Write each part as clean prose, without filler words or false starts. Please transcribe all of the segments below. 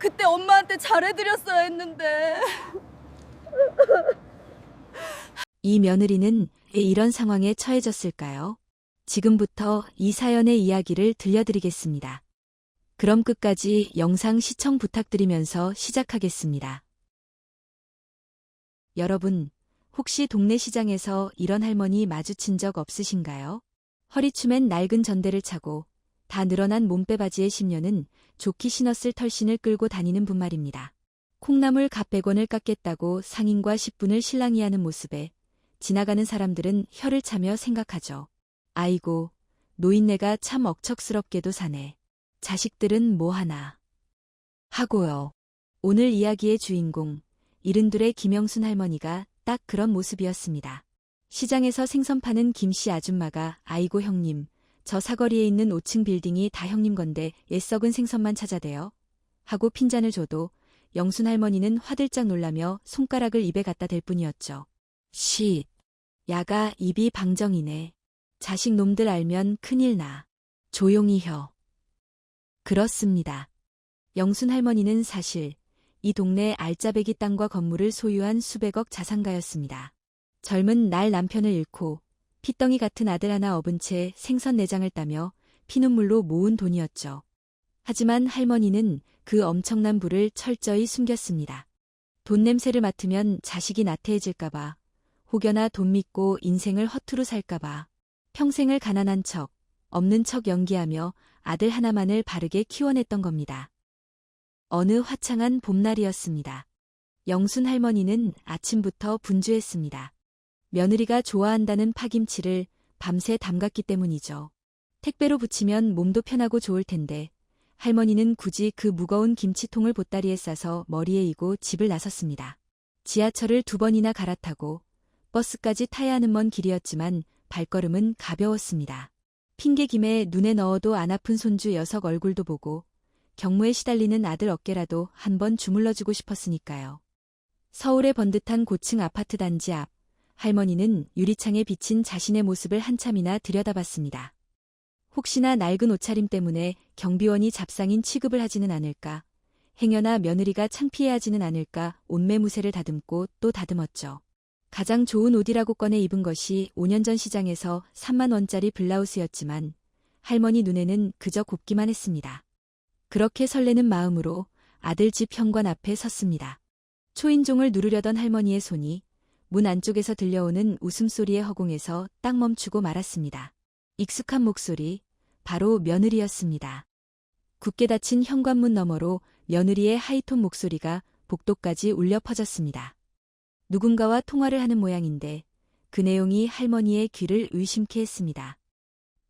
그때 엄마한테 잘해드렸어야 했는데. 이 며느리는 왜 이런 상황에 처해졌을까요? 지금부터 이 사연의 이야기를 들려드리겠습니다. 그럼 끝까지 영상 시청 부탁드리면서 시작하겠습니다. 여러분, 혹시 동네 시장에서 이런 할머니 마주친 적 없으신가요? 허리춤엔 낡은 전대를 차고 다 늘어난 몸빼 바지에 10년은 좋게 신었을 털신을 끌고 다니는 분 말입니다. 콩나물 갓 100원을 깎겠다고 상인과 10분을 실랑이 하는 모습에 지나가는 사람들은 혀를 차며 생각하죠. 아이고, 노인네가 참 억척스럽게도 사네. 자식들은 뭐하나. 하고요. 오늘 이야기의 주인공, 이른둘의 김영순 할머니가 딱 그런 모습이었습니다. 시장에서 생선 파는 김씨 아줌마가 아이고 형님, 저 사거리에 있는 5층 빌딩이 다 형님 건데 옛썩은 생선만 찾아대요. 하고 핀잔을 줘도 영순 할머니는 화들짝 놀라며 손가락을 입에 갖다 댈 뿐이었죠. 쉿. 야가 입이 방정이네. 자식 놈들 알면 큰일 나. 조용히 혀. 그렇습니다. 영순 할머니는 사실 이 동네 알짜배기 땅과 건물을 소유한 수백억 자산가였습니다. 젊은 날 남편을 잃고 핏덩이 같은 아들 하나 업은 채 생선 내장을 따며 피눈물로 모은 돈이었죠. 하지만 할머니는 그 엄청난 부를 철저히 숨겼습니다. 돈 냄새를 맡으면 자식이 나태해질까봐, 혹여나 돈 믿고 인생을 허투루 살까봐 평생을 가난한 척, 없는 척 연기하며 아들 하나만을 바르게 키워냈던 겁니다. 어느 화창한 봄날이었습니다. 영순 할머니는 아침부터 분주했습니다. 며느리가 좋아한다는 파김치를 밤새 담갔기 때문이죠. 택배로 부치면 몸도 편하고 좋을 텐데 할머니는 굳이 그 무거운 김치통을 보따리에 싸서 머리에 이고 집을 나섰습니다. 지하철을 2번이나 갈아타고 버스까지 타야 하는 먼 길이었지만 발걸음은 가벼웠습니다. 핑계김에 눈에 넣어도 안 아픈 손주 녀석 얼굴도 보고 경무에 시달리는 아들 어깨라도 한번 주물러주고 싶었으니까요. 서울의 번듯한 고층 아파트 단지 앞, 할머니는 유리창에 비친 자신의 모습을 한참이나 들여다봤습니다. 혹시나 낡은 옷차림 때문에 경비원이 잡상인 취급을 하지는 않을까, 행여나 며느리가 창피해하지는 않을까 옷매무새를 다듬고 또 다듬었죠. 가장 좋은 옷이라고 꺼내 입은 것이 5년 전 시장에서 3만 원짜리 블라우스였지만 할머니 눈에는 그저 곱기만 했습니다. 그렇게 설레는 마음으로 아들 집 현관 앞에 섰습니다. 초인종을 누르려던 할머니의 손이 문 안쪽에서 들려오는 웃음소리에 허공에서 딱 멈추고 말았습니다. 익숙한 목소리, 바로 며느리였습니다. 굳게 닫힌 현관문 너머로 며느리의 하이톤 목소리가 복도까지 울려 퍼졌습니다. 누군가와 통화를 하는 모양인데 그 내용이 할머니의 귀를 의심케 했습니다.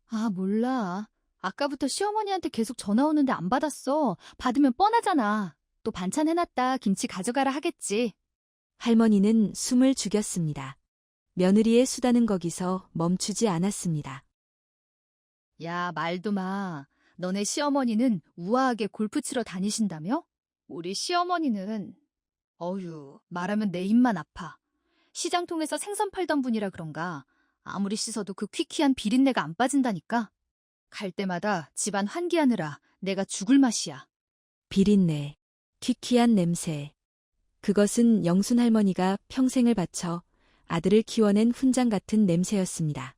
아, 몰라. 아까부터 시어머니한테 계속 전화 오는데 안 받았어. 받으면 뻔하잖아. 또 반찬 해놨다. 김치 가져가라 하겠지. 할머니는 숨을 죽였습니다. 며느리의 수다는 거기서 멈추지 않았습니다. 야, 말도 마. 너네 시어머니는 우아하게 골프 치러 다니신다며? 우리 시어머니는 어휴, 말하면 내 입만 아파. 시장통에서 생선 팔던 분이라 그런가 아무리 씻어도 그 퀴퀴한 비린내가 안 빠진다니까. 갈 때마다 집안 환기하느라 내가 죽을 맛이야. 비린내, 퀴퀴한 냄새. 그것은 영순 할머니가 평생을 바쳐 아들을 키워낸 훈장 같은 냄새였습니다.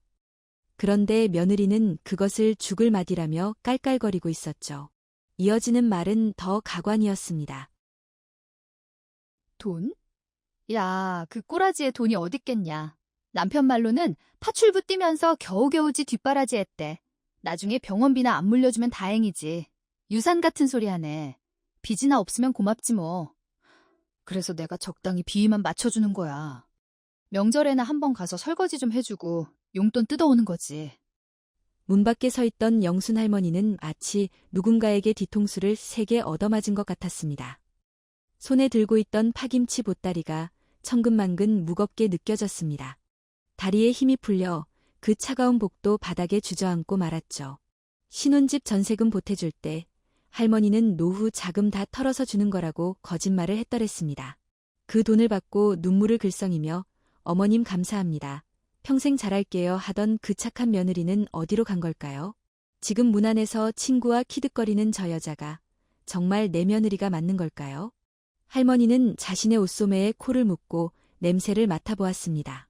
그런데 며느리는 그것을 죽을 맛이라며 깔깔거리고 있었죠. 이어지는 말은 더 가관이었습니다. 돈? 야, 그 꼬라지에 돈이 어딨겠냐. 남편 말로는 파출부 뛰면서 겨우겨우 지 뒷바라지 했대. 나중에 병원비나 안 물려주면 다행이지. 유산 같은 소리 하네. 빚이나 없으면 고맙지 뭐. 그래서 내가 적당히 비위만 맞춰주는 거야. 명절에나 한번 가서 설거지 좀 해주고 용돈 뜯어오는 거지. 문 밖에 서 있던 영순 할머니는 마치 누군가에게 뒤통수를 세게 얻어맞은 것 같았습니다. 손에 들고 있던 파김치 보따리가 천근만근 무겁게 느껴졌습니다. 다리에 힘이 풀려 그 차가운 복도 바닥에 주저앉고 말았죠. 신혼집 전세금 보태줄 때 할머니는 노후 자금 다 털어서 주는 거라고 거짓말을 했더랬습니다. 그 돈을 받고 눈물을 글썽이며 어머님 감사합니다. 평생 잘할게요 하던 그 착한 며느리는 어디로 간 걸까요? 지금 문 안에서 친구와 키득거리는 저 여자가 정말 내 며느리가 맞는 걸까요? 할머니는 자신의 옷소매에 코를 묶고 냄새를 맡아보았습니다.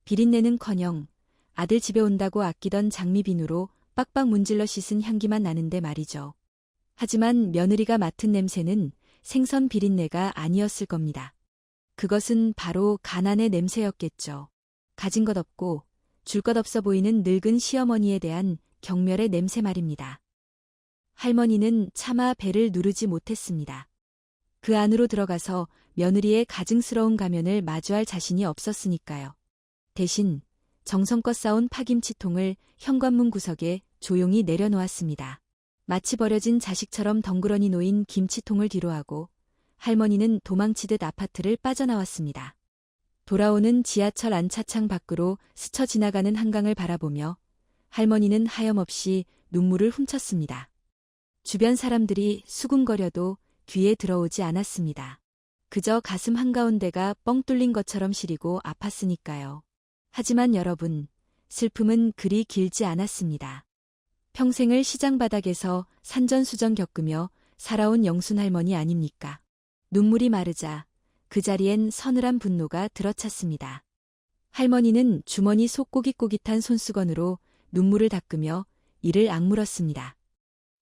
비린내는커녕 아들 집에 온다고 아끼던 장미비누로 빡빡 문질러 씻은 향기만 나는데 말이죠. 하지만 며느리가 맡은 냄새는 생선 비린내가 아니었을 겁니다. 그것은 바로 가난의 냄새였겠죠. 가진 것 없고 줄 것 없어 보이는 늙은 시어머니에 대한 경멸의 냄새 말입니다. 할머니는 차마 배를 누르지 못했습니다. 그 안으로 들어가서 며느리의 가증스러운 가면을 마주할 자신이 없었으니까요. 대신 정성껏 싸온 파김치통을 현관문 구석에 조용히 내려놓았습니다. 마치 버려진 자식처럼 덩그러니 놓인 김치통을 뒤로하고 할머니는 도망치듯 아파트를 빠져나왔습니다. 돌아오는 지하철 안차창 밖으로 스쳐 지나가는 한강을 바라보며 할머니는 하염없이 눈물을 훔쳤습니다. 주변 사람들이 수군거려도 귀에 들어오지 않았습니다. 그저 가슴 한가운데가 뻥 뚫린 것처럼 시리고 아팠으니까요. 하지만 여러분, 슬픔은 그리 길지 않았습니다. 평생을 시장 바닥에서 산전수전 겪으며 살아온 영순 할머니 아닙니까? 눈물이 마르자 그 자리엔 서늘한 분노가 들어찼습니다. 할머니는 주머니 속 꼬깃꼬깃한 손수건으로 눈물을 닦으며 이를 악물었습니다.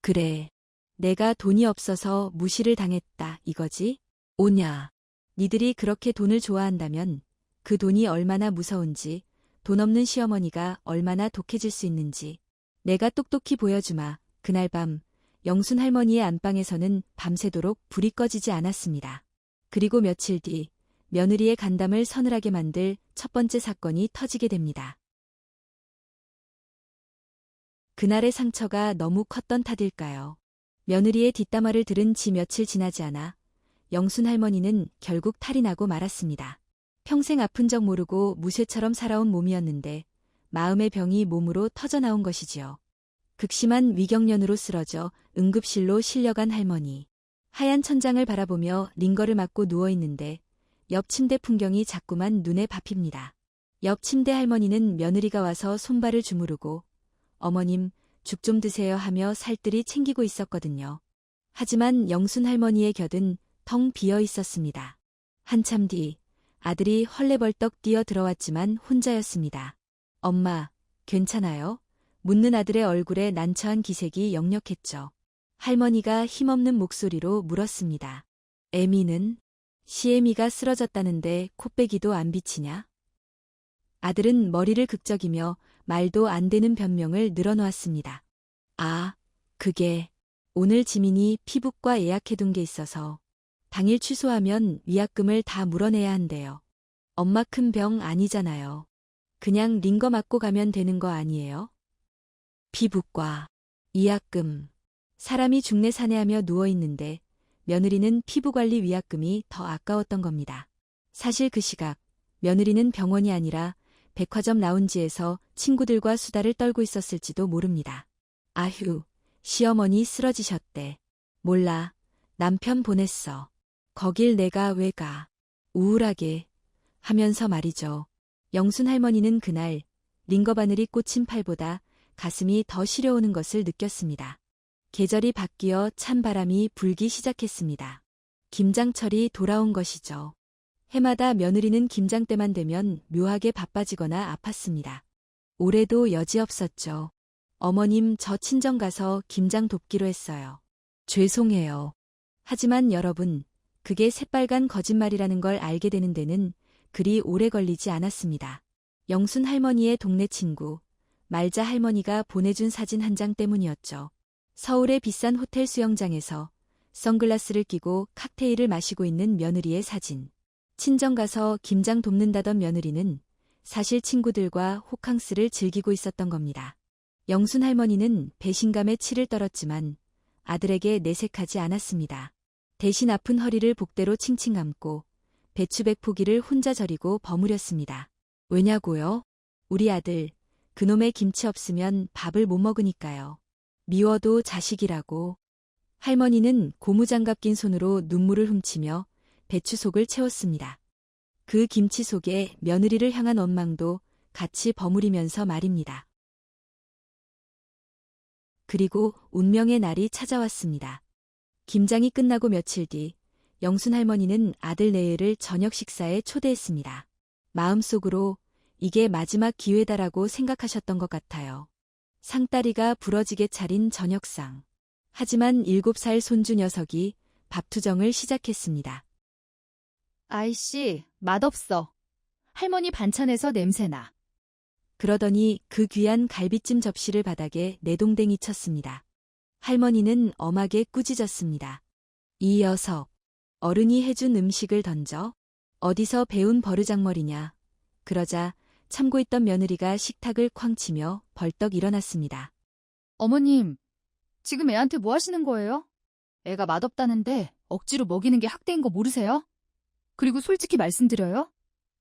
그래, 내가 돈이 없어서 무시를 당했다 이거지? 오냐, 니들이 그렇게 돈을 좋아한다면 그 돈이 얼마나 무서운지, 돈 없는 시어머니가 얼마나 독해질 수 있는지 내가 똑똑히 보여주마. 그날 밤 영순 할머니의 안방에서는 밤새도록 불이 꺼지지 않았습니다. 그리고 며칠 뒤 며느리의 간담을 서늘하게 만들 첫 번째 사건이 터지게 됩니다. 그날의 상처가 너무 컸던 탓일까요? 며느리의 뒷담화를 들은 지 며칠 지나지 않아 영순 할머니는 결국 탈이 나고 말았습니다. 평생 아픈 적 모르고 무쇠처럼 살아온 몸이었는데 마음의 병이 몸으로 터져나온 것이지요. 극심한 위경련으로 쓰러져 응급실로 실려간 할머니. 하얀 천장을 바라보며 링거를 맞고 누워있는데 옆 침대 풍경이 자꾸만 눈에 밟힙니다. 옆 침대 할머니는 며느리가 와서 손발을 주무르고 어머님, 죽 좀 드세요 하며 살뜰히 챙기고 있었거든요. 하지만 영순 할머니의 곁은 텅 비어 있었습니다. 한참 뒤 아들이 헐레벌떡 뛰어 들어왔지만 혼자였습니다. 엄마, 괜찮아요? 묻는 아들의 얼굴에 난처한 기색이 역력했죠. 할머니가 힘없는 목소리로 물었습니다. 애미는? 시애미가 쓰러졌다는데 코빼기도 안 비치냐? 아들은 머리를 극적이며 말도 안 되는 변명을 늘어놓았습니다. 아, 그게 오늘 지민이 피부과 예약해둔 게 있어서 당일 취소하면 위약금을 다 물어내야 한대요. 엄마 큰 병 아니잖아요. 그냥 링거 맞고 가면 되는 거 아니에요? 피부과, 위약금. 사람이 중내사내하며 누워있는데 며느리는 피부관리 위약금이 더 아까웠던 겁니다. 사실 그 시각 며느리는 병원이 아니라 백화점 라운지에서 친구들과 수다를 떨고 있었을지도 모릅니다. 아휴, 시어머니 쓰러지셨대. 몰라, 남편 보냈어. 거길 내가 왜 가. 우울하게 하면서 말이죠. 영순 할머니는 그날 링거 바늘이 꽂힌 팔보다 가슴이 더 시려오는 것을 느꼈습니다. 계절이 바뀌어 찬바람이 불기 시작했습니다. 김장철이 돌아온 것이죠. 해마다 며느리는 김장 때만 되면 묘하게 바빠지거나 아팠습니다. 올해도 여지없었죠. 어머님, 저 친정 가서 김장 돕기로 했어요. 죄송해요. 하지만 여러분, 그게 새빨간 거짓말이라는 걸 알게 되는 데는 그리 오래 걸리지 않았습니다. 영순 할머니의 동네 친구, 말자 할머니가 보내준 사진 한 장 때문이었죠. 서울의 비싼 호텔 수영장에서 선글라스를 끼고 칵테일을 마시고 있는 며느리의 사진. 친정 가서 김장 돕는다던 며느리는 사실 친구들과 호캉스를 즐기고 있었던 겁니다. 영순 할머니는 배신감에 치를 떨었지만 아들에게 내색하지 않았습니다. 대신 아픈 허리를 복대로 칭칭 감고 배추백 포기를 혼자 절이고 버무렸습니다. 왜냐고요? 우리 아들, 그놈의 김치 없으면 밥을 못 먹으니까요. 미워도 자식이라고. 할머니는 고무장갑 낀 손으로 눈물을 훔치며 배추 속을 채웠습니다. 그 김치 속에 며느리를 향한 원망도 같이 버무리면서 말입니다. 그리고 운명의 날이 찾아왔습니다. 김장이 끝나고 며칠 뒤 영순 할머니는 아들 내외를 저녁 식사에 초대했습니다. 마음속으로 이게 마지막 기회다라고 생각하셨던 것 같아요. 상다리가 부러지게 차린 저녁상. 하지만 7살 손주 녀석이 밥투정을 시작했습니다. 아이씨, 맛없어. 할머니 반찬에서 냄새나. 그러더니 그 귀한 갈비찜 접시를 바닥에 내동댕이 쳤습니다. 할머니는 엄하게 꾸짖었습니다. 이 녀석, 어른이 해준 음식을 던져? 어디서 배운 버르장머리냐. 그러자 참고 있던 며느리가 식탁을 쾅 치며 벌떡 일어났습니다. 어머님, 지금 애한테 뭐 하시는 거예요? 애가 맛없다는데 억지로 먹이는 게 학대인 거 모르세요? 그리고 솔직히 말씀드려요.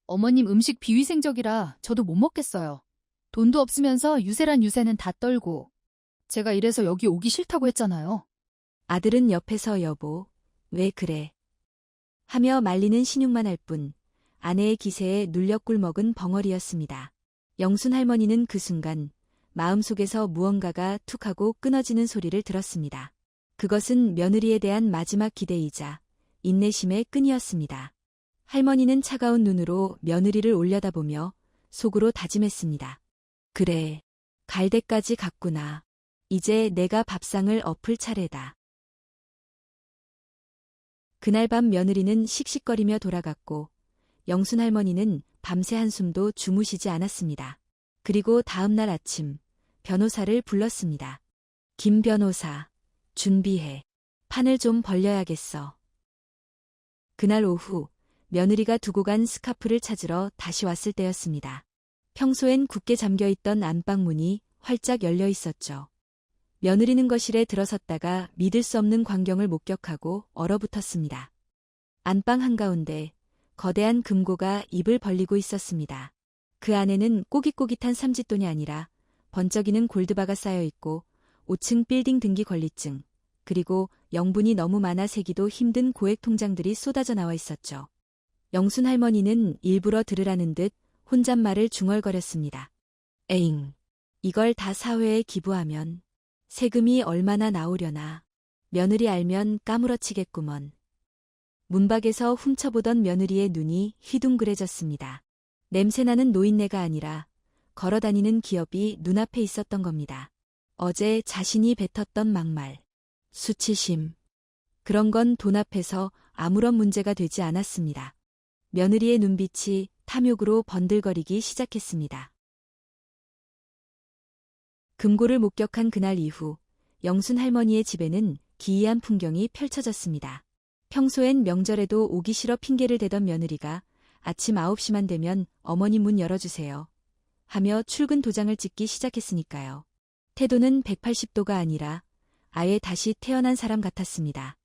어머님 음식 비위생적이라 저도 못 먹겠어요. 돈도 없으면서 유세란 유세는 다 떨고. 제가 이래서 여기 오기 싫다고 했잖아요. 아들은 옆에서 여보, 왜 그래? 하며 말리는 신용만 할 뿐 아내의 기세에 눌려 꿀먹은 벙어리였습니다. 영순 할머니는 그 순간 마음속에서 무언가가 툭 하고 끊어지는 소리를 들었습니다. 그것은 며느리에 대한 마지막 기대이자 인내심의 끈이었습니다. 할머니는 차가운 눈으로 며느리를 올려다보며 속으로 다짐했습니다. 그래, 갈 때까지 갔구나. 이제 내가 밥상을 엎을 차례다. 그날 밤 며느리는 씩씩거리며 돌아갔고 영순 할머니는 밤새 한숨도 주무시지 않았습니다. 그리고 다음 날 아침 변호사를 불렀습니다. 김 변호사, 준비해. 판을 좀 벌려야겠어. 그날 오후 며느리가 두고 간 스카프를 찾으러 다시 왔을 때였습니다. 평소엔 굳게 잠겨있던 안방문이 활짝 열려 있었죠. 며느리는 거실에 들어섰다가 믿을 수 없는 광경을 목격하고 얼어붙었습니다. 안방 한가운데 거대한 금고가 입을 벌리고 있었습니다. 그 안에는 꼬깃꼬깃한 삼짓돈이 아니라 번쩍이는 골드바가 쌓여 있고 5층 빌딩 등기 권리증, 그리고 영분이 너무 많아 세기도 힘든 고액 통장들이 쏟아져 나와 있었죠. 영순 할머니는 일부러 들으라는 듯 혼잣말을 중얼거렸습니다. 에잉, 이걸 다 사회에 기부하면 세금이 얼마나 나오려나. 며느리 알면 까무러치겠구먼. 문밖에서 훔쳐보던 며느리의 눈이 휘둥그레졌습니다. 냄새나는 노인네가 아니라 걸어다니는 기업이 눈앞에 있었던 겁니다. 어제 자신이 뱉었던 막말, 수치심. 그런 건 돈 앞에서 아무런 문제가 되지 않았습니다. 며느리의 눈빛이 탐욕으로 번들거리기 시작했습니다. 금고를 목격한 그날 이후 영순 할머니의 집에는 기이한 풍경이 펼쳐졌습니다. 평소엔 명절에도 오기 싫어 핑계를 대던 며느리가 아침 9시만 되면 어머니 문 열어주세요 하며 출근 도장을 찍기 시작했으니까요. 태도는 180도가 아니라 아예 다시 태어난 사람 같았습니다.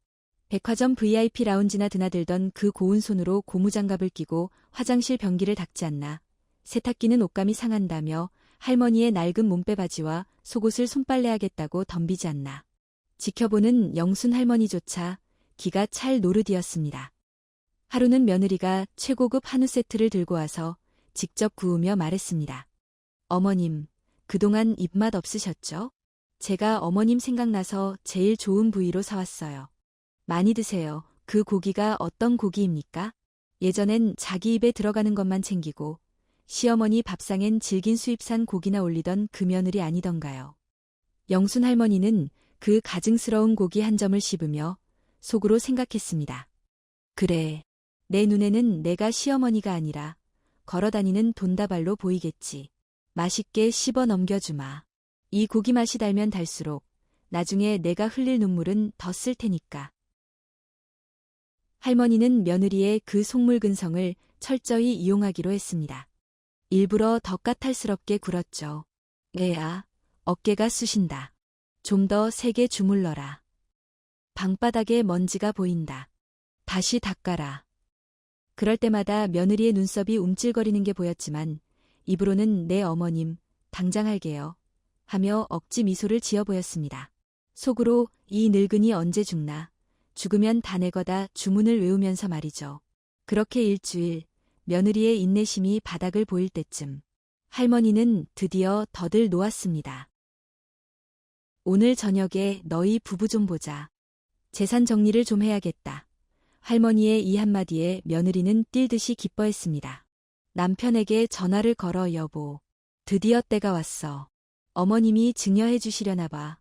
백화점 VIP 라운지나 드나들던 그 고운 손으로 고무장갑을 끼고 화장실 변기를 닦지 않나, 세탁기는 옷감이 상한다며 할머니의 낡은 몸빼바지와 속옷을 손빨래하겠다고 덤비지 않나. 지켜보는 영순 할머니조차 기가 찰 노릇이었습니다. 하루는 며느리가 최고급 한우 세트를 들고 와서 직접 구우며 말했습니다. 어머님, 그동안 입맛 없으셨죠? 제가 어머님 생각나서 제일 좋은 부위로 사왔어요. 많이 드세요. 그 고기가 어떤 고기입니까? 예전엔 자기 입에 들어가는 것만 챙기고 시어머니 밥상엔 질긴 수입산 고기나 올리던 그 며느리 아니던가요. 영순 할머니는 그 가증스러운 고기 한 점을 씹으며 속으로 생각했습니다. 그래, 내 눈에는 내가 시어머니가 아니라 걸어다니는 돈다발로 보이겠지. 맛있게 씹어 넘겨주마. 이 고기 맛이 달면 달수록 나중에 내가 흘릴 눈물은 더 쓸 테니까. 할머니는 며느리의 그 속물근성을 철저히 이용하기로 했습니다. 일부러 더 까탈스럽게 굴었죠. 애야, 어깨가 쑤신다. 좀 더 세게 주물러라. 방바닥에 먼지가 보인다. 다시 닦아라. 그럴 때마다 며느리의 눈썹이 움찔거리는 게 보였지만 입으로는 내 어머님, 당장 할게요. 하며 억지 미소를 지어 보였습니다. 속으로 이 늙은이 언제 죽나. 죽으면 다 내 거다 주문을 외우면서 말이죠. 그렇게 일주일, 며느리의 인내심이 바닥을 보일 때쯤 할머니는 드디어 덫을 놓았습니다. 오늘 저녁에 너희 부부 좀 보자. 재산 정리를 좀 해야겠다. 할머니의 이 한마디에 며느리는 뛸 듯이 기뻐했습니다. 남편에게 전화를 걸어 여보, 드디어 때가 왔어. 어머님이 증여해 주시려나 봐.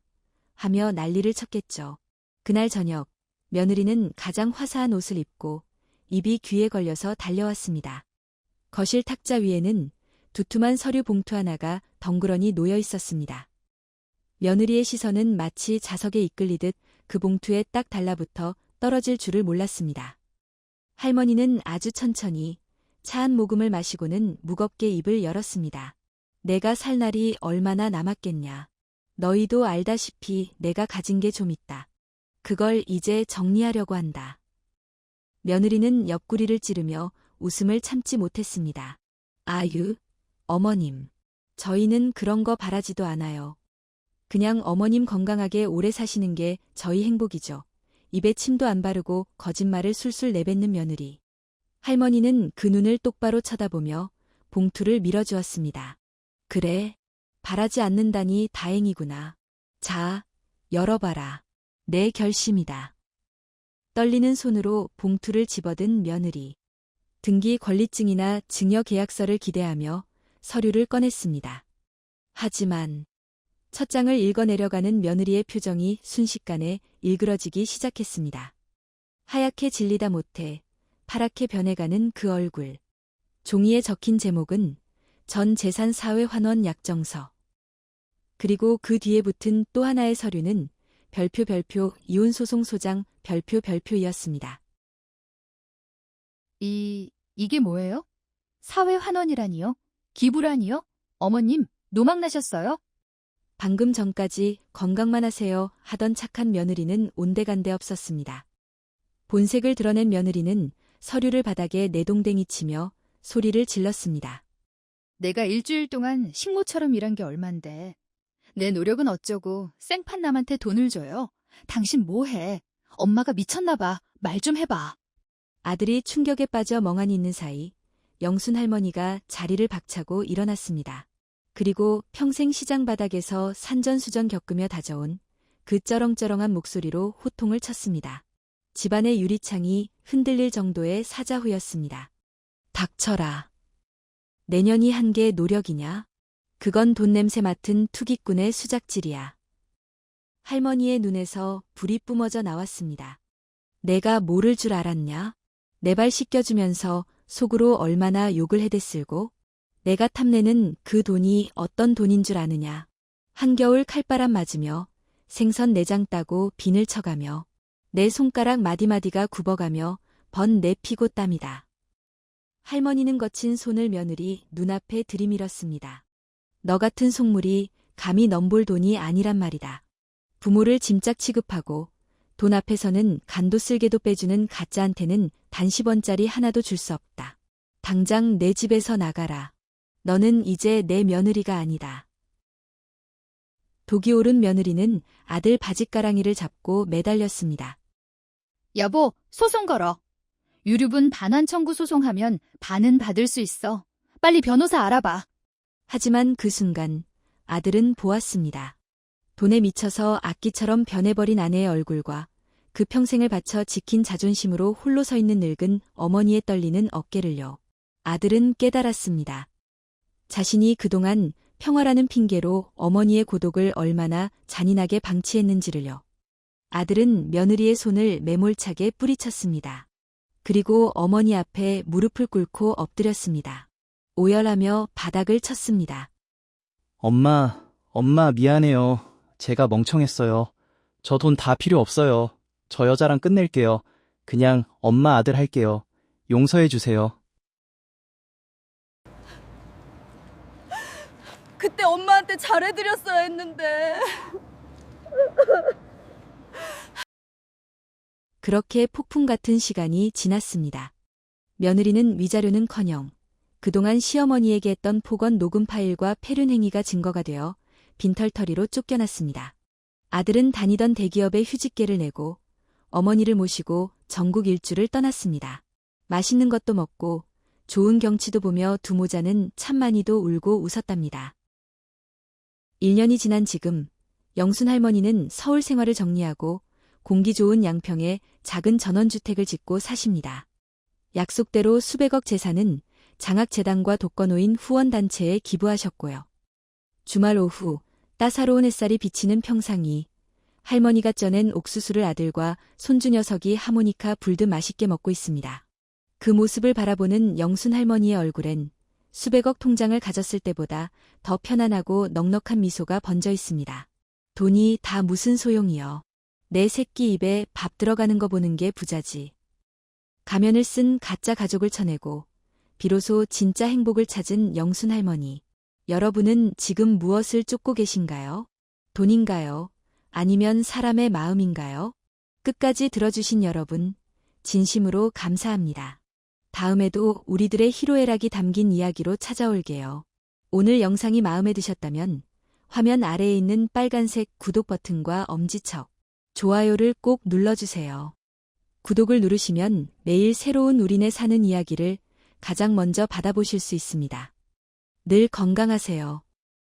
하며 난리를 쳤겠죠. 그날 저녁, 며느리는 가장 화사한 옷을 입고 입이 귀에 걸려서 달려왔습니다. 거실 탁자 위에는 두툼한 서류 봉투 하나가 덩그러니 놓여 있었습니다. 며느리의 시선은 마치 자석에 이끌리듯 그 봉투에 딱 달라붙어 떨어질 줄을 몰랐습니다. 할머니는 아주 천천히 차 한 모금을 마시고는 무겁게 입을 열었습니다. 내가 살 날이 얼마나 남았겠냐. 너희도 알다시피 내가 가진 게 좀 있다. 그걸 이제 정리하려고 한다. 며느리는 옆구리를 찌르며 웃음을 참지 못했습니다. 아유, 어머님. 저희는 그런 거 바라지도 않아요. 그냥 어머님 건강하게 오래 사시는 게 저희 행복이죠. 입에 침도 안 바르고 거짓말을 술술 내뱉는 며느리. 할머니는 그 눈을 똑바로 쳐다보며 봉투를 밀어주었습니다. 그래, 바라지 않는다니 다행이구나. 자, 열어봐라. 내 결심이다. 떨리는 손으로 봉투를 집어든 며느리. 등기 권리증이나 증여 계약서를 기대하며 서류를 꺼냈습니다. 하지만 첫 장을 읽어내려가는 며느리의 표정이 순식간에 일그러지기 시작했습니다. 하얗게 질리다 못해 파랗게 변해가는 그 얼굴. 종이에 적힌 제목은 전 재산 사회 환원 약정서. 그리고 그 뒤에 붙은 또 하나의 서류는 별표 이혼소송 소장 별표이었습니다. 이게 뭐예요? 사회 환원이라니요? 기부라니요? 어머님, 노망 나셨어요? 방금 전까지 건강만 하세요 하던 착한 며느리는 온데간데 없었습니다. 본색을 드러낸 며느리는 서류를 바닥에 내동댕이 치며 소리를 질렀습니다. 내가 일주일 동안 식모처럼 일한 게 얼만데. 내 노력은 어쩌고 생판 남한테 돈을 줘요. 당신 뭐해? 엄마가 미쳤나 봐. 말 좀 해봐. 아들이 충격에 빠져 멍하니 있는 사이 영순 할머니가 자리를 박차고 일어났습니다. 그리고 평생 시장 바닥에서 산전수전 겪으며 다져온 그 쩌렁쩌렁한 목소리로 호통을 쳤습니다. 집안의 유리창이 흔들릴 정도의 사자후였습니다. 닥쳐라. 내년이 한 게 노력이냐? 그건 돈 냄새 맡은 투기꾼의 수작질이야. 할머니의 눈에서 불이 뿜어져 나왔습니다. 내가 모를 줄 알았냐? 내 발 씻겨주면서 속으로 얼마나 욕을 해댔을고? 내가 탐내는 그 돈이 어떤 돈인 줄 아느냐? 한겨울 칼바람 맞으며 생선 내장 따고 비늘 쳐가며 내 손가락 마디마디가 굽어가며 번 내 피고 땀이다. 할머니는 거친 손을 며느리 눈앞에 들이밀었습니다. 너 같은 속물이 감히 넘볼 돈이 아니란 말이다. 부모를 짐짝 취급하고 돈 앞에서는 간도 쓸개도 빼주는 가짜한테는 단 10원짜리 하나도 줄 수 없다. 당장 내 집에서 나가라. 너는 이제 내 며느리가 아니다. 독이 오른 며느리는 아들 바짓가랑이를 잡고 매달렸습니다. 여보, 소송 걸어. 유류분 반환 청구 소송하면 반은 받을 수 있어. 빨리 변호사 알아봐. 하지만 그 순간 아들은 보았습니다. 돈에 미쳐서 악기처럼 변해버린 아내의 얼굴과 그 평생을 바쳐 지킨 자존심으로 홀로 서 있는 늙은 어머니의 떨리는 어깨를요. 아들은 깨달았습니다. 자신이 그동안 평화라는 핑계로 어머니의 고독을 얼마나 잔인하게 방치했는지를요. 아들은 며느리의 손을 매몰차게 뿌리쳤습니다. 그리고 어머니 앞에 무릎을 꿇고 엎드렸습니다. 오열하며 바닥을 쳤습니다. 엄마 미안해요. 제가 멍청했어요. 저 돈 다 필요 없어요. 저 여자랑 끝낼게요. 그냥 엄마 아들 할게요. 용서해 주세요. 그때 엄마한테 잘해드렸어야 했는데. 그렇게 폭풍 같은 시간이 지났습니다. 며느리는 위자료는커녕 그동안 시어머니에게 했던 폭언 녹음 파일과 폐륜 행위가 증거가 되어 빈털터리로 쫓겨났습니다. 아들은 다니던 대기업에 휴직계를 내고 어머니를 모시고 전국 일주를 떠났습니다. 맛있는 것도 먹고 좋은 경치도 보며 두 모자는 참 많이도 울고 웃었답니다. 1년이 지난 지금 영순 할머니는 서울 생활을 정리하고 공기 좋은 양평에 작은 전원주택을 짓고 사십니다. 약속대로 수백억 재산은 장학재단과 독거노인 후원단체에 기부하셨고요. 주말 오후 따사로운 햇살이 비치는 평상이 할머니가 쪄낸 옥수수를 아들과 손주 녀석이 하모니카 불듯 맛있게 먹고 있습니다. 그 모습을 바라보는 영순 할머니의 얼굴엔 수백억 통장을 가졌을 때보다 더 편안하고 넉넉한 미소가 번져 있습니다. 돈이 다 무슨 소용이여. 내 새끼 입에 밥 들어가는 거 보는 게 부자지. 가면을 쓴 가짜 가족을 쳐내고 비로소 진짜 행복을 찾은 영순 할머니. 여러분은 지금 무엇을 쫓고 계신가요? 돈인가요? 아니면 사람의 마음인가요? 끝까지 들어주신 여러분, 진심으로 감사합니다. 다음에도 우리들의 희로애락이 담긴 이야기로 찾아올게요. 오늘 영상이 마음에 드셨다면 화면 아래에 있는 빨간색 구독 버튼과 엄지척, 좋아요를 꼭 눌러주세요. 구독을 누르시면 매일 새로운 우리네 사는 이야기를 가장 먼저 받아보실 수 있습니다. 늘 건강하세요.